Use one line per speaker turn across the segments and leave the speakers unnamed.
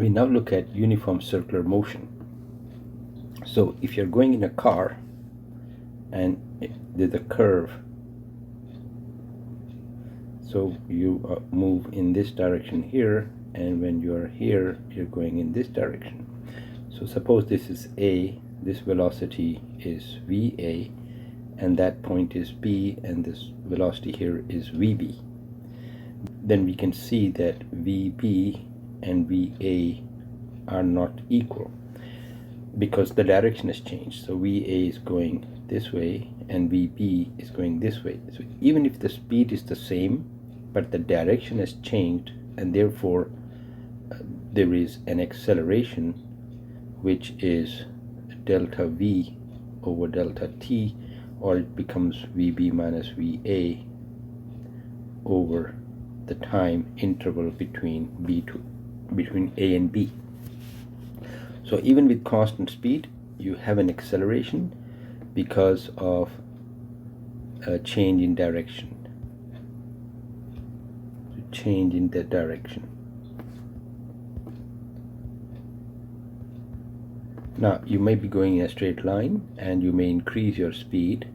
We now look at uniform circular motion. So if you're going in a car and there's a curve, so you move in this direction here, and when you're here, you're going in this direction. So suppose this is A, this velocity is VA, and that point is B, and this velocity here is VB. Then we can see that VB and VA are not equal because the direction has changed. So VA is going this way and VB is going this way. So even if the speed is the same, but the direction has changed, and therefore there is an acceleration which is delta V over delta T, or it becomes VB minus VA over the time interval between A and B. So even with constant speed, you have an acceleration because of a change in direction. Change in the direction. Now you may be going in a straight line and you may increase your speed,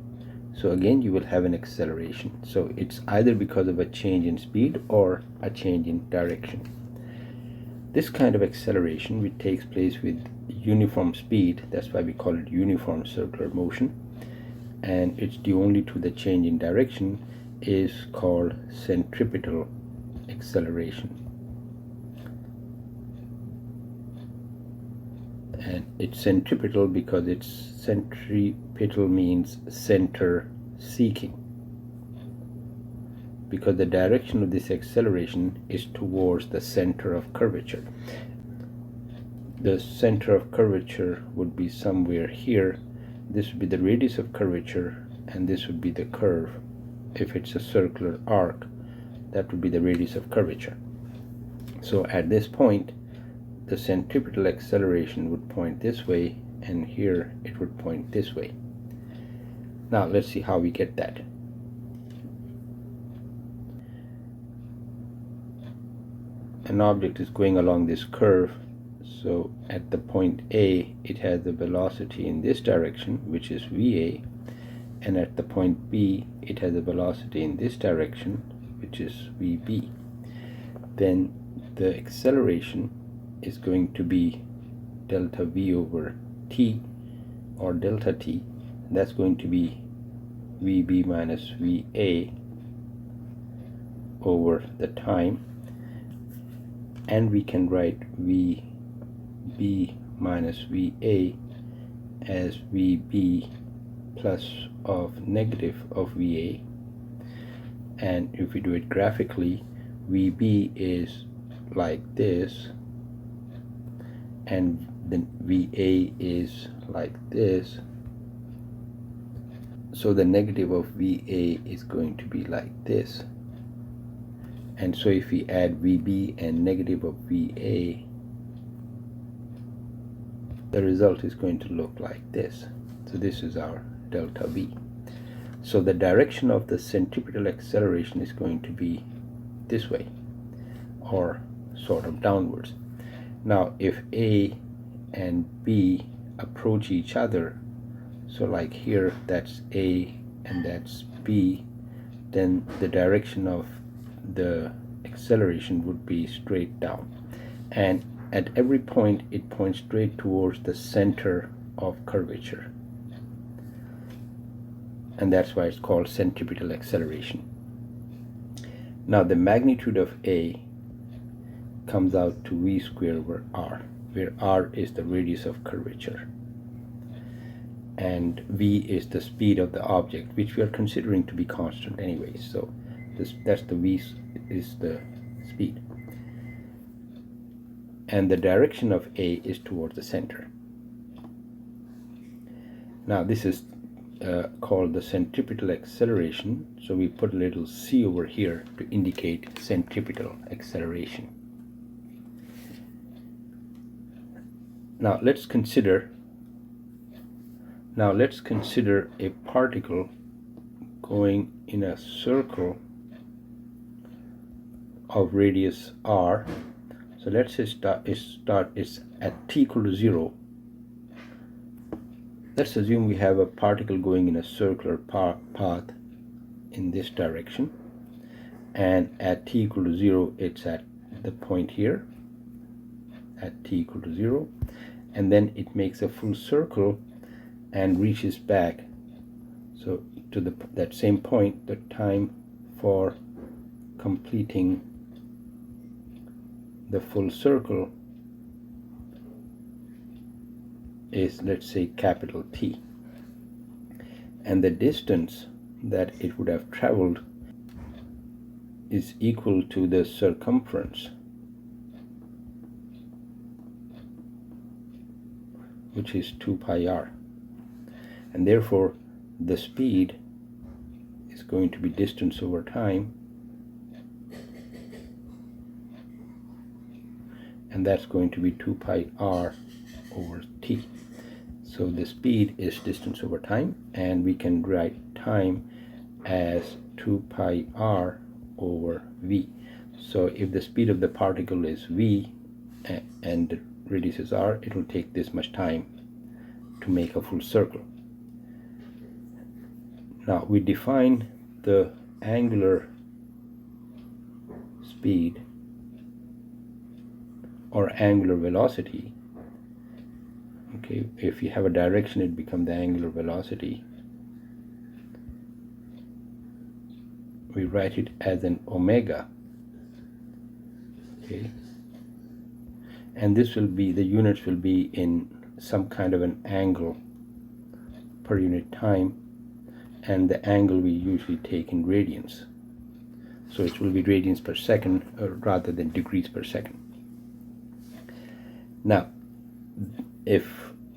so again you will have an acceleration. So it's either because of a change in speed or a change in direction. This kind of acceleration, which takes place with uniform speed, that's why we call it uniform circular motion, and it's due only to the change in direction, is called centripetal acceleration. And it's centripetal because it's centripetal means center seeking, because the direction of this acceleration is towards the center of curvature. The center of curvature would be somewhere here. This would be the radius of curvature, and this would be the curve. If it's a circular arc, that would be the radius of curvature. So at this point, the centripetal acceleration would point this way, and here it would point this way. Now let's see how we get that. An object is going along this curve, so at the point A, it has the velocity in this direction, which is VA, and at the point B, it has a velocity in this direction, which is VB. Then the acceleration is going to be delta V over T, or delta T. That's going to be VB minus VA over the time, and we can write VB minus VA as VB plus of negative of VA. And if we do it graphically, VB is like this, and then VA is like this. So the negative of VA is going to be like this. And so if we add VB and negative of VA, the result is going to look like this. So this is our delta V. So the direction of the centripetal acceleration is going to be this way, or sort of downwards. Now if A and B approach each other, so like here that's A and that's B, then the direction of the acceleration would be straight down, and at every point it points straight towards the center of curvature, and that's why it's called centripetal acceleration. Now the magnitude of A comes out to V squared over R, where R is the radius of curvature and V is the speed of the object, which we are considering to be constant anyway. So that's the V is the speed, and the direction of A is towards the center. Now this is called the centripetal acceleration, so we put a little c over here to indicate centripetal acceleration. Now let's consider a particle going in a circle of radius r. So let's say it's at t equal to 0. Let's assume we have a particle going in a circular path in this direction, and at t equal to 0 it's at the point here at t equal to 0, and then it makes a full circle and reaches back. So to that same point, the time for completing the full circle is, let's say, capital T, and the distance that it would have traveled is equal to the circumference, which is 2 pi r, and therefore the speed is going to be distance over time, and that's going to be 2 pi r over t. So the speed is distance over time, and we can write time as 2 pi r over v. So if the speed of the particle is v and the radius is r, it will take this much time to make a full circle. Now we define the angular speed or angular velocity. Okay, if you have a direction, it becomes the angular velocity. We write it as an omega. Okay, and this will be, the units will be in some kind of an angle per unit time, and the angle we usually take in radians. So it will be radians per second rather than degrees per second. Now, if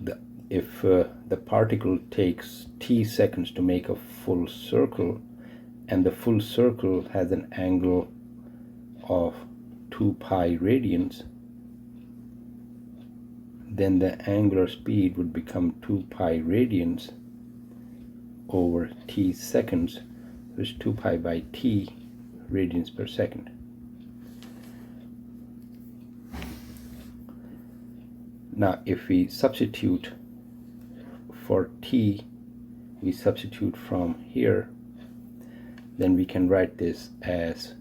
the particle takes t seconds to make a full circle, and the full circle has an angle of 2 pi radians, then the angular speed would become 2 pi radians over t seconds, which is 2 pi by t radians per second. Now if we substitute for t, we substitute from here, then we can write this as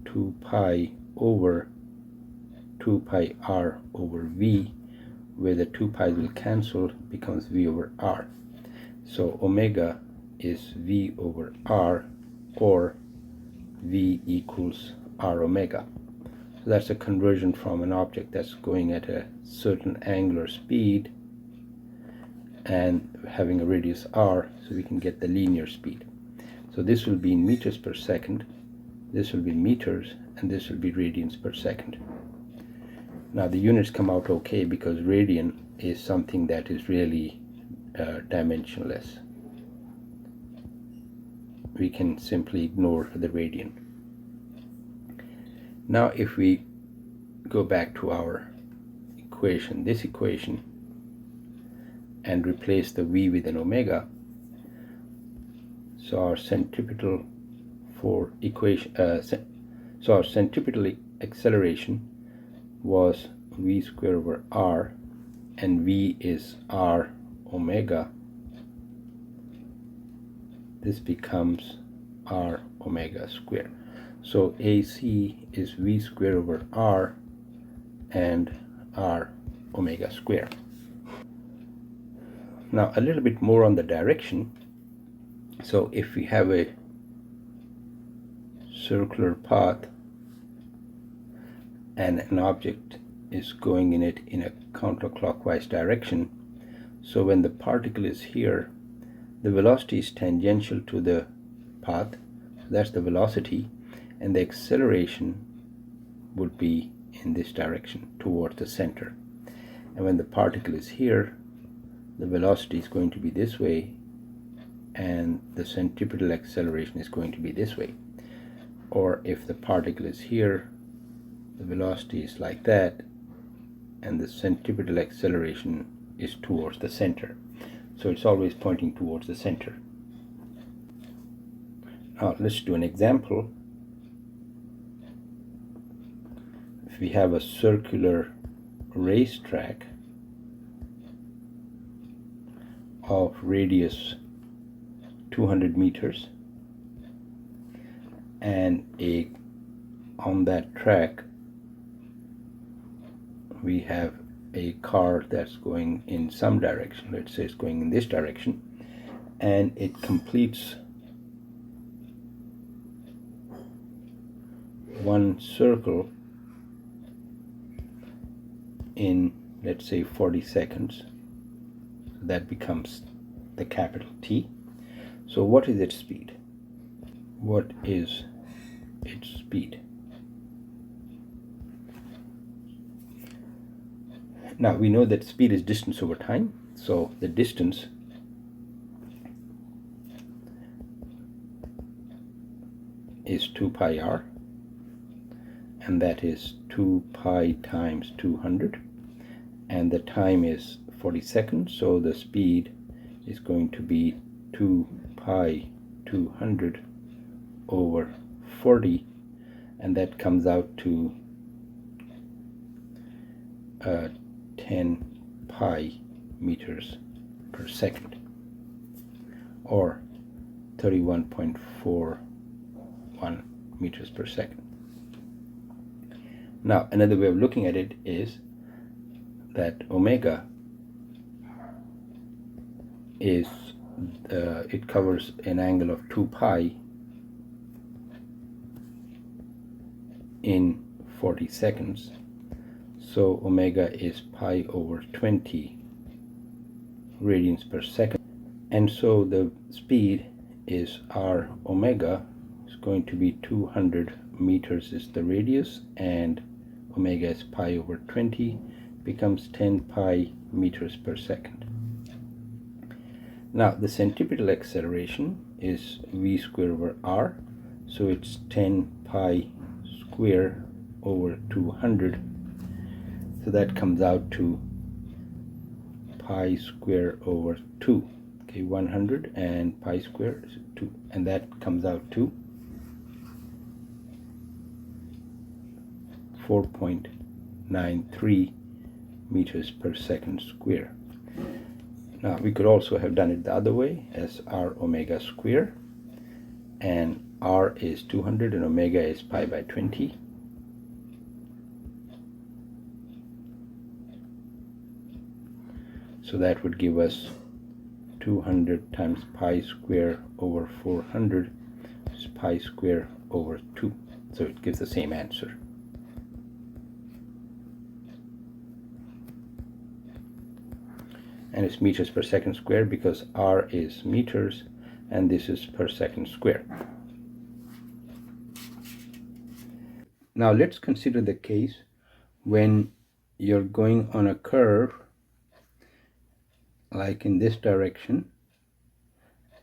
2 pi over 2 pi r over v, where the 2 pi's will cancel, becomes v over r. So omega is v over r, or v equals r omega. So that's a conversion from an object that's going at a certain angular speed and having a radius r, so we can get the linear speed. So this will be in meters per second, this will be meters, and this will be radians per second. Now the units come out okay, because radian is something that is really dimensionless. We can simply ignore the radian. Now if we go back to our equation, this equation, and replace the v with an omega, so our centripetal centripetal acceleration was v squared over r, and v is r omega. This becomes r omega squared. So AC is v squared over r and r omega squared. Now a little bit more on the direction. So if we have a circular path and an object is going in it in a counterclockwise direction, so when the particle is here, the velocity is tangential to the path, so that's the velocity, and the acceleration would be in this direction towards the center. And when the particle is here, the velocity is going to be this way, and the centripetal acceleration is going to be this way. Or if the particle is here, the velocity is like that, and the centripetal acceleration is towards the center. So it's always pointing towards the center. Now let's do an example. if we have a circular racetrack of radius 200 meters, and on that track we have a car that's going in some direction, let's say it's going in this direction, and it completes one circle in, let's say, 40 seconds. That becomes the capital T. So what is its speed? What is its speed? Now we know that speed is distance over time, so the distance is 2 pi r, and that is 2 pi times 200, and the time is 40 seconds, so the speed is going to be 2 pi 200 over 40, and that comes out to 10 pi meters per second, or 31.41 meters per second. Now another way of looking at it is that omega is it covers an angle of 2 pi in 40 seconds, so omega is pi over 20 radians per second, and so the speed is r omega is going to be 200 meters is the radius, and omega is pi over 20, becomes 10 pi meters per second. Now the centripetal acceleration is v square over r, so it's 10 pi square over 200, so that comes out to pi square over 2. Okay, 100 and pi square is 2, and that comes out to 4.93 meters per second square. Now we could also have done it the other way as r omega square, and r is 200 and omega is pi by 20. So that would give us 200 times pi square over 400 is pi square over 2. So it gives the same answer. And it's meters per second square because r is meters and this is per second square. Now let's consider the case when you're going on a curve like in this direction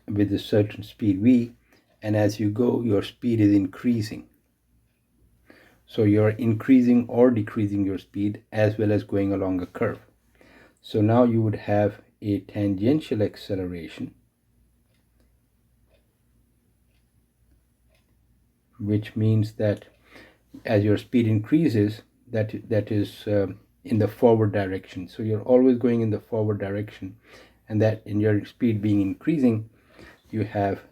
with a certain speed v, and as you go your speed is increasing. So you're increasing or decreasing your speed as well as going along a curve. So now you would have a tangential acceleration, which means that as your speed increases, that is in the forward direction. So you're always going in the forward direction, and that in your speed being increasing, you have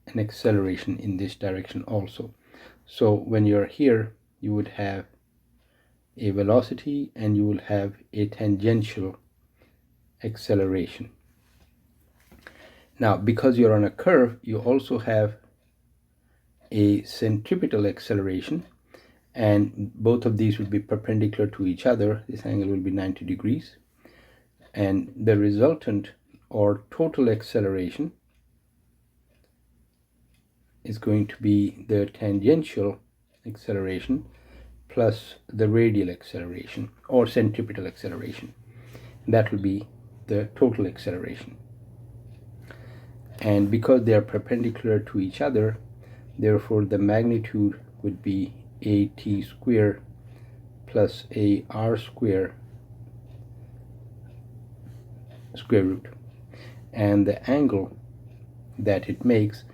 an acceleration in this direction also. So when you're here, you would have a velocity and you will have a tangential acceleration. Now because you're on a curve, you also have a centripetal acceleration, and both of these will be perpendicular to each other. This angle will be 90 degrees, and the resultant or total acceleration is going to be the tangential acceleration plus the radial acceleration or centripetal acceleration. That will be the total acceleration. And because they are perpendicular to each other, therefore the magnitude would be at square plus ar square square root, and the angle that it makes,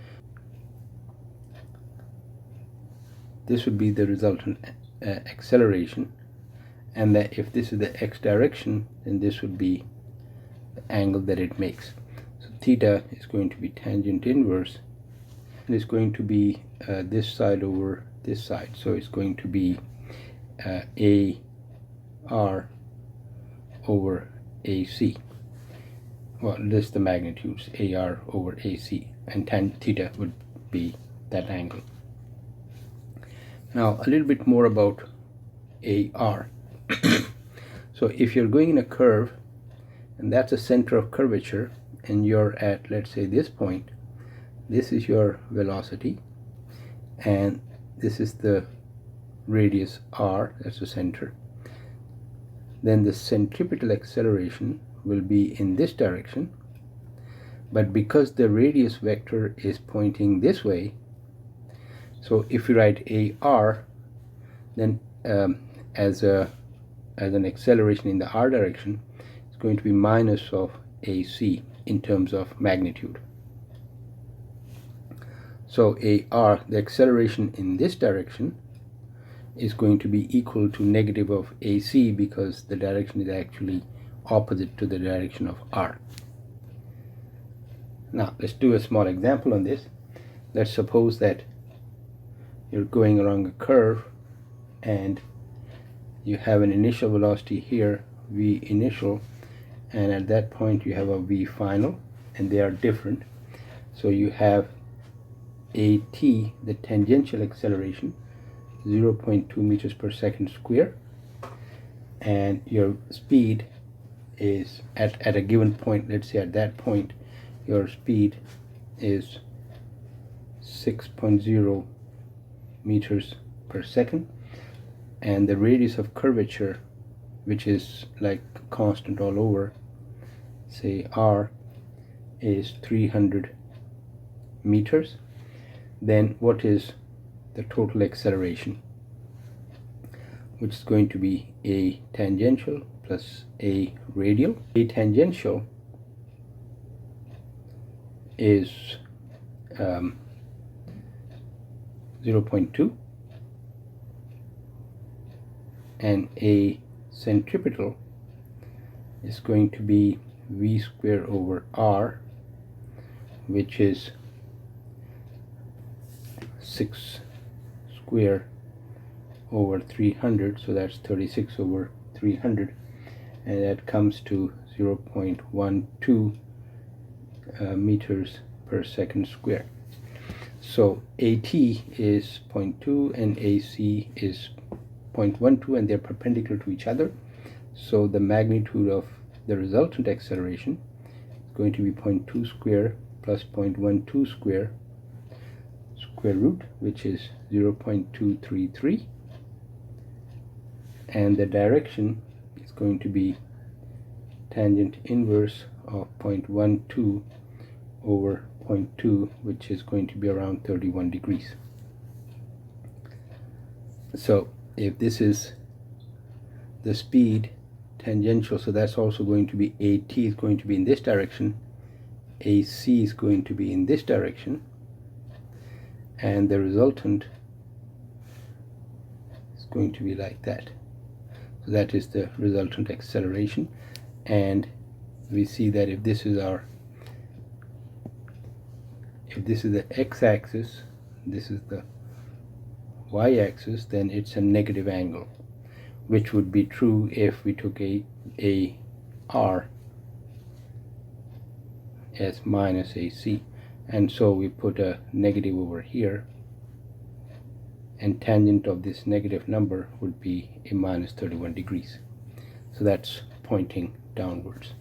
this would be the resultant acceleration, and that if this is the x direction, then this would be the angle that it makes. So theta is going to be tangent inverse, and it's going to be this side over this side. So it's going to be AR over AC. Well, this is the magnitudes, AR over AC, and tan theta would be that angle. Now a little bit more about AR. So if you're going in a curve, and that's a center of curvature, and you're at, let's say, this point, this is your velocity, and this is the radius r, that's the center, then the centripetal acceleration will be in this direction. But because the radius vector is pointing this way, so if you write AR, then as an acceleration in the r direction, it's going to be minus of AC in terms of magnitude. So AR, the acceleration in this direction, is going to be equal to negative of AC, because the direction is actually opposite to the direction of r. Now let's do a small example on this. Let's suppose that you're going along a curve and you have an initial velocity here, v initial, and at that point you have a v final, and they are different. So you have AT, the tangential acceleration, 0.2 meters per second square, and your speed is at a given point, let's say at that point your speed is 6.0 meters per second, and the radius of curvature, which is like constant all over, say r, is 300 meters. Then what is the total acceleration, which is going to be a tangential plus a radial. A tangential is 0.2, and a centripetal is going to be v square over r, which is 6 square over 300, so that's 36 over 300, and that comes to 0.12 meters per second square. So AT is 0.2 and AC is 0.12, and they're perpendicular to each other. So the magnitude of the resultant acceleration is going to be 0.2 square plus 0.12 square root, which is 0.233, and the direction is going to be tangent inverse of 0.12 over 0.2, which is going to be around 31 degrees. So if this is the speed tangential, so that's also going to be AT is going to be in this direction, AC is going to be in this direction, and the resultant is going to be like that. So that is the resultant acceleration, and we see that if this is the x-axis, this is the y-axis, then it's a negative angle, which would be true if we took a r as minus AC, and so we put a negative over here, and tangent of this negative number would be a minus 31 degrees. So that's pointing downwards.